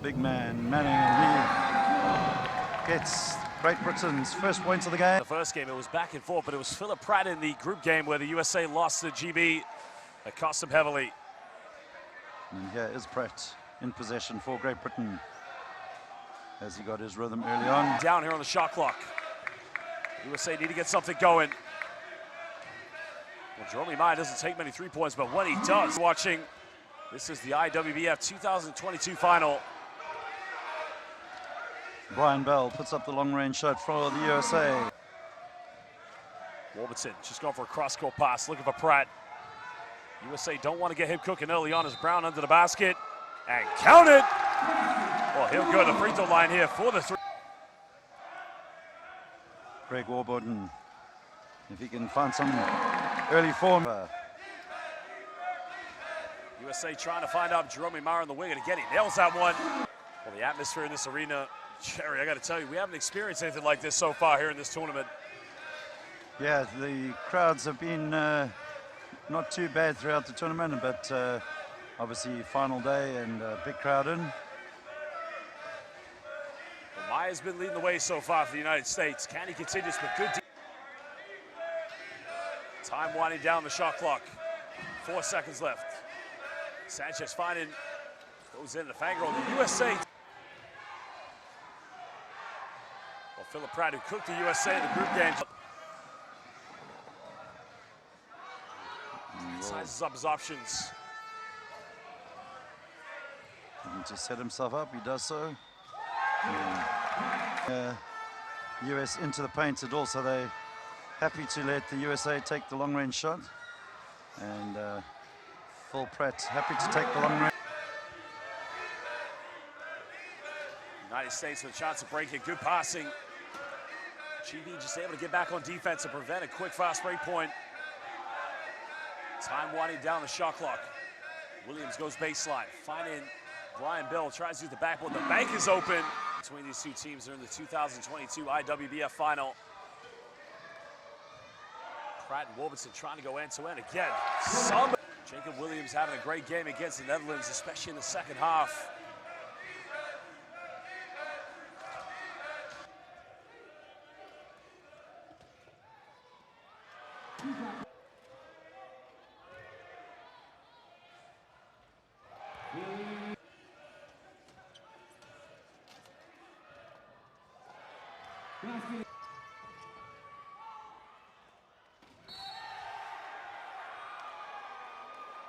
big man, Manning, and he gets Great Britain's first points of the game. The first game, it was back and forth, but it was Philip Pratt in the group game where the USA lost to GB. That cost them heavily. And here is Pratt in possession for Great Britain as he got his rhythm early on. Down here on the shot clock. USA need to get something going. Well, Jerome Meyer doesn't take many 3 points, but when he does, watching, this is the IWBF 2022 final. Brian Bell puts up the long-range shot for the USA. Warburton just going for a cross-court pass, looking for Pratt. USA don't want to get him cooking early on as Brown under the basket. And count it! Well, he'll go to the free throw line here for the three. Greg Warburton, if he can find some early form. USA trying to find out Jerome Meyer on the wing, and again, he nails that one. Well, the atmosphere in this arena, Jerry, I got to tell you, we haven't experienced anything like this so far here in this tournament. Yeah, the crowds have been not too bad throughout the tournament, but obviously final day and big crowd in. Well, Meyer's been leading the way so far for the United States. Can he continue this with good time winding down the shot clock. 4 seconds left. Sanchez finding, goes in the fang roll. The USA. Well, Philip Pratt, who cooked the USA in the group games. Sizes up his options. To set himself up, he does so. US into the paint at all, so they're happy to let the USA take the long-range shot. And Phil Pratt happy to take the long range. United States with a chance to break it. Good passing. GB just able to get back on defense and prevent a quick fast break point. Time winding down the shot clock. Williams goes baseline, finding Brian Bell, tries to use the backboard. The bank is open between these two teams. They're in the 2022 IWBF final. Pratt and Warburton trying to go end-to-end again. Jacob Williams having a great game against the Netherlands, especially in the second half.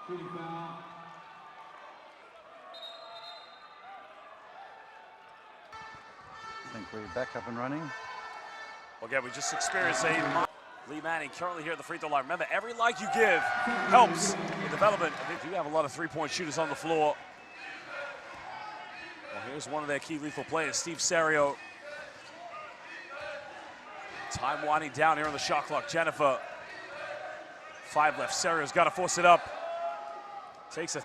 I think we're back up and running. Again, we just experienced Lee Manning currently here at the free throw line. Remember, every like you give helps the development. They do have a lot of three-point shooters on the floor. Well, here's one of their key lethal players, Steve Serio. Time winding down here on the shot clock. Jennifer, 5 left. Serio's got to force it up. Takes a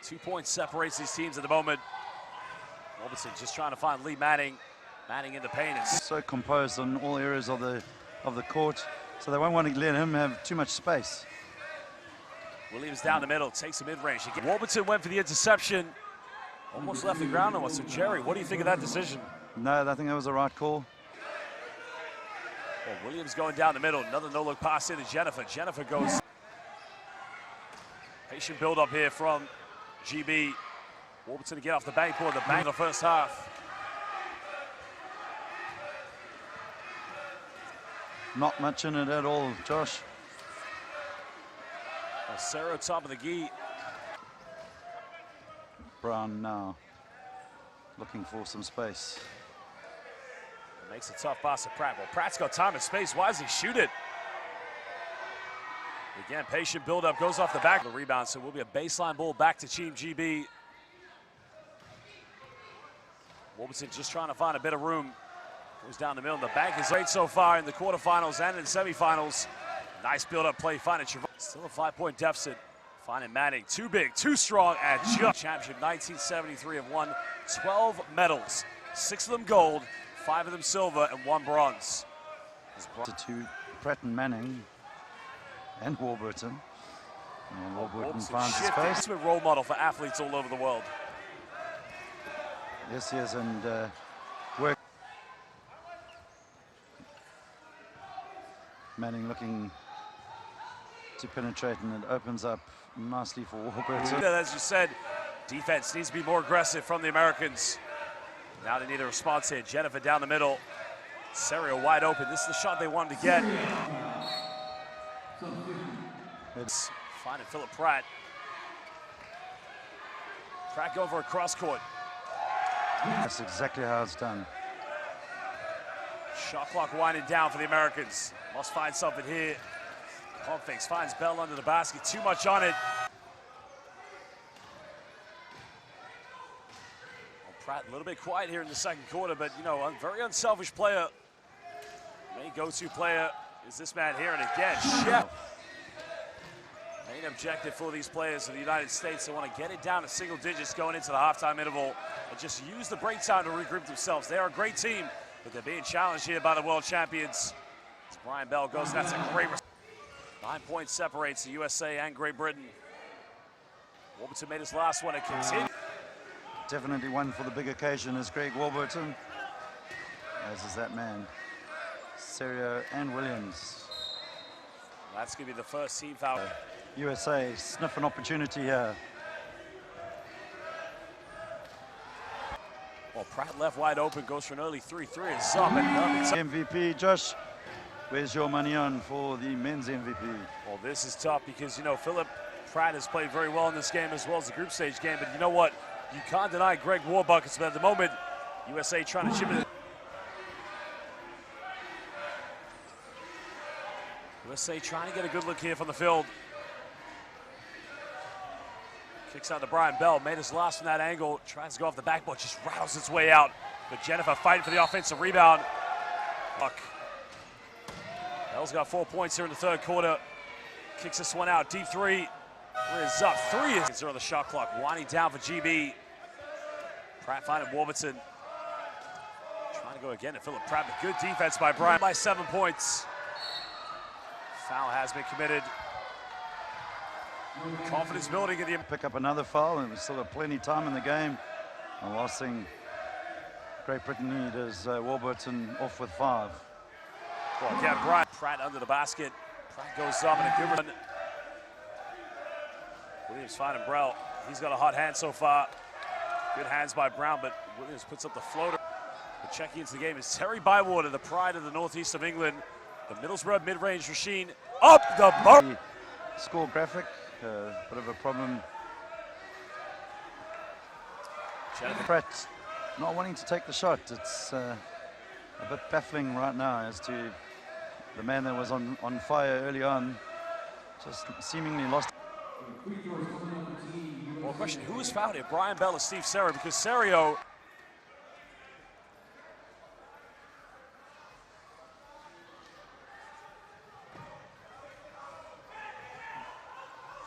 2 points, separates these teams at the moment. Robertson just trying to find Lee Manning. Manning in the paint. It's so composed on all areas of the court, so they won't want to let him have too much space. Williams down the middle, takes a mid-range. Warburton went for the interception. Almost left the ground on us. So Jerry, what do you think of that decision? No, I think that was the right call. Well, Williams going down the middle. Another no-look pass into Jennifer. Jennifer goes. Patient build-up here from GB. Warburton to get off the backboard. The bang of the first half. Not much in it at all, Josh. Sarah top of the gi. Brown now looking for some space. Makes a tough pass to Pratt. Well, Pratt's got time and space. Why does he shoot it? Again, patient build-up, goes off the back of the rebound, so it will be a baseline ball back to Team GB. Warburton just trying to find a bit of room. Goes down the middle. The bank is great so far in the quarterfinals and in semifinals. Nice build-up play, finding Trevor. Still a 5-point deficit. Finding Manning, too big, too strong, and just championship 1973 have won 12 medals. 6 of them gold, 5 of them silver, and 1 bronze. To Pratt and Manning and Warburton. And Warburton finds space. He's a role model for athletes all over the world. Yes, he is, and work. Manning looking to penetrate, and it opens up nicely for Warburton. As you said, defense needs to be more aggressive from the Americans. Now they need a response here. Jennifer down the middle. Serio wide open. This is the shot they wanted to get. It's finding Philip Pratt. Pratt going for a cross court. That's exactly how it's done. Shot clock winding down for the Americans. Must find something here. Pump fakes, finds Bell under the basket. Too much on it. Well, Pratt a little bit quiet here in the second quarter, but you know, a very unselfish player. Main go-to player is this man here, and again, Shep. Main objective for these players of the United States, they want to get it down to single digits going into the halftime interval and just use the break time to regroup themselves. They are a great team, but they're being challenged here by the world champions. As Brian Bell goes, that's a great 9 points separates the USA and Great Britain. Warburton made his last one and continue. Definitely one for the big occasion is Greg Warburton, as is that man. Serio and Williams. That's going to be the first team foul. USA sniff an opportunity here. Well, Pratt left wide open, goes for an early 3-3 and some. And MVP, Josh, where's your money on for the men's MVP? Well, this is tough because, you know, Philip Pratt has played very well in this game as well as the group stage game. But you know what? You can't deny Greg Warbuckets. But at the moment, USA trying to chip it. USA trying to get a good look here from the field. Kicks out to Brian Bell, made his last from that angle, tries to go off the backboard, just rattles its way out. But Jennifer fighting for the offensive rebound. Bell's got 4 points here in the third quarter. Kicks this one out, deep three. Is up, three is on the shot clock, winding down for GB. Pratt finding Warburton. Trying to go again to Philip Pratt, but good defense by Brian by 7 points. Foul has been committed. Confidence building in the... Pick up another foul, and we still have plenty of time in the game. And last thing Great Britain need is Warburton off with 5. Well, again, Brian Pratt under the basket. Pratt goes up and a good run. Williams finding Brell. He's got a hot hand so far. Good hands by Brown, but Williams puts up the floater. But checking into the game is Terry Bywater, the pride of the northeast of England. The Middlesbrough mid-range machine up the bar. Score graphic, bit of a problem. Pratt not wanting to take the shot. It's a bit baffling right now as to the man that was on fire early on, just seemingly lost. Well, question, who was fouled here? Brian Bell or Steve Serio? Because Serio...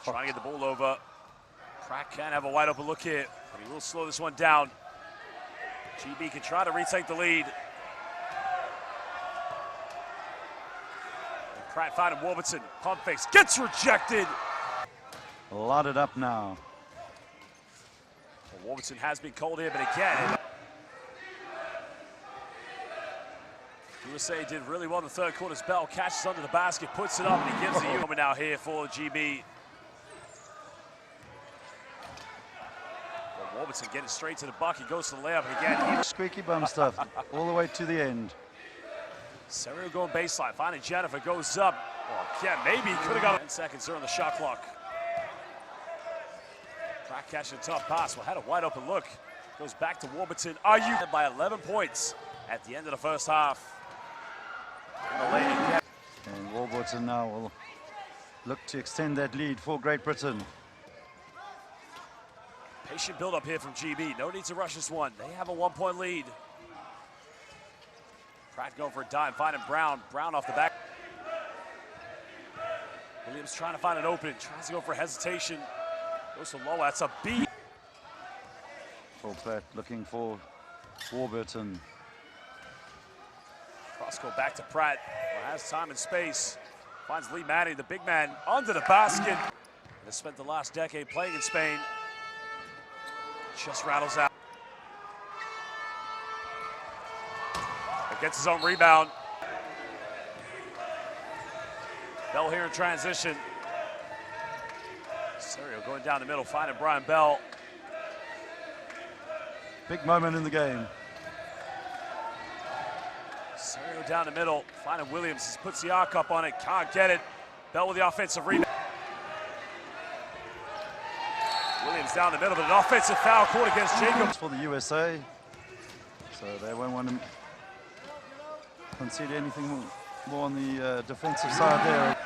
Trying to get the ball over. Pratt can have a wide open look here, but he will slow this one down. GB can try to retake the lead. And Pratt finding Warburton. Pump fakes, gets rejected. Loaded up now. Well, Warburton has been called here, but again, USA did really well in the third quarter. Bell catches under the basket, puts it up, and he gives the moment now here for GB. Warburton getting straight to the buck. He goes to the layup, and again, squeaky bum stuff all the way to the end. Serio going baseline, finding Jennifer, goes up. Oh, yeah, maybe he could have got 10 seconds there on the shot clock. Pratt catching a tough pass. Well, had a wide open look. Goes back to Warburton. Are you by 11 points at the end of the first half? And Warburton now will look to extend that lead for Great Britain. Patient build-up here from GB. No need to rush this one. They have a 1-point lead. Pratt going for a dime, finding Brown. Brown off the back. Williams trying to find an opening. Tries to go for hesitation. Goes to low. That's a beat. For Pratt looking for Warburton. Cross go back to Pratt. Well, has time and space. Finds Lee Manning, the big man, under the basket. Has spent the last decade playing in Spain. Just rattles out. gets his own rebound. Bell here in transition. Serio going down the middle, finding Brian Bell. Big moment in the game. Serio down the middle, finding Williams. Puts the arc up on it, can't get it. Bell with the offensive rebound. Williams down the middle, but an offensive foul caught against Jacobs. For the USA, so they won't want to concede anything more on the defensive side there.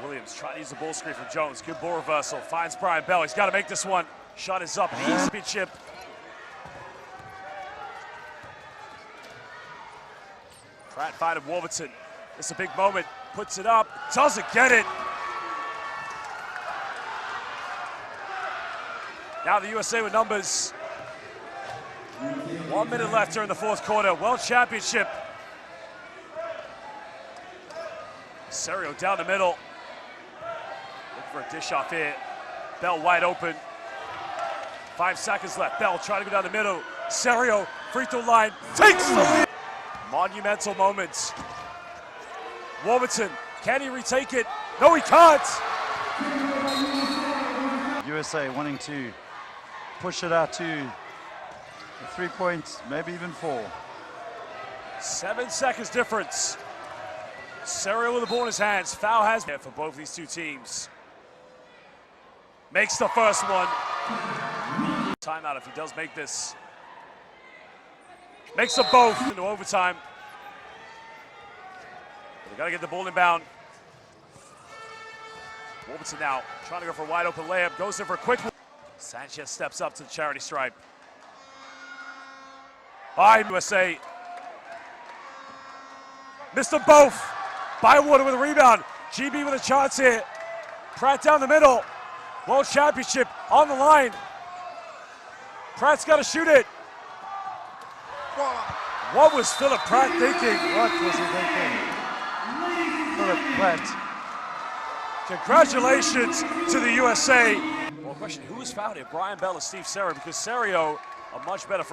Williams trying to use the ball screen from Jones. Good ball reversal, finds Brian Bell. He's got to make this one. Shot is up, easy championship. Pratt finding Warburton. It's a big moment, puts it up, doesn't get it. Now the USA with numbers. 1 minute left during the fourth quarter. World Championship. Serio down the middle. Looking for a dish off here. Bell wide open. 5 seconds left. Bell trying to go down the middle. Serio, free throw line, takes the lead. Monumental moments. Warburton, can he retake it? No, he can't. USA wanting to push it out to a 3 point, maybe even 4. 7 seconds difference. Serio with the ball in his hands. Foul has been for both these two teams. Makes the first one. Timeout if he does make this. Makes them both into overtime. They got to get the ball inbound. Warburton now trying to go for a wide open layup. Goes in for a quick one. Sanchez steps up to the charity stripe. USA. Missed them both. Bywater with a rebound. GB with a chance here. Pratt down the middle. World Championship on the line. Pratt's got to shoot it. What was Philip Pratt thinking? What was he thinking? Philip Pratt. Congratulations to the USA. Well, question, who was fouled here? Brian Bell or Steve Serio? Because Serio, a much better free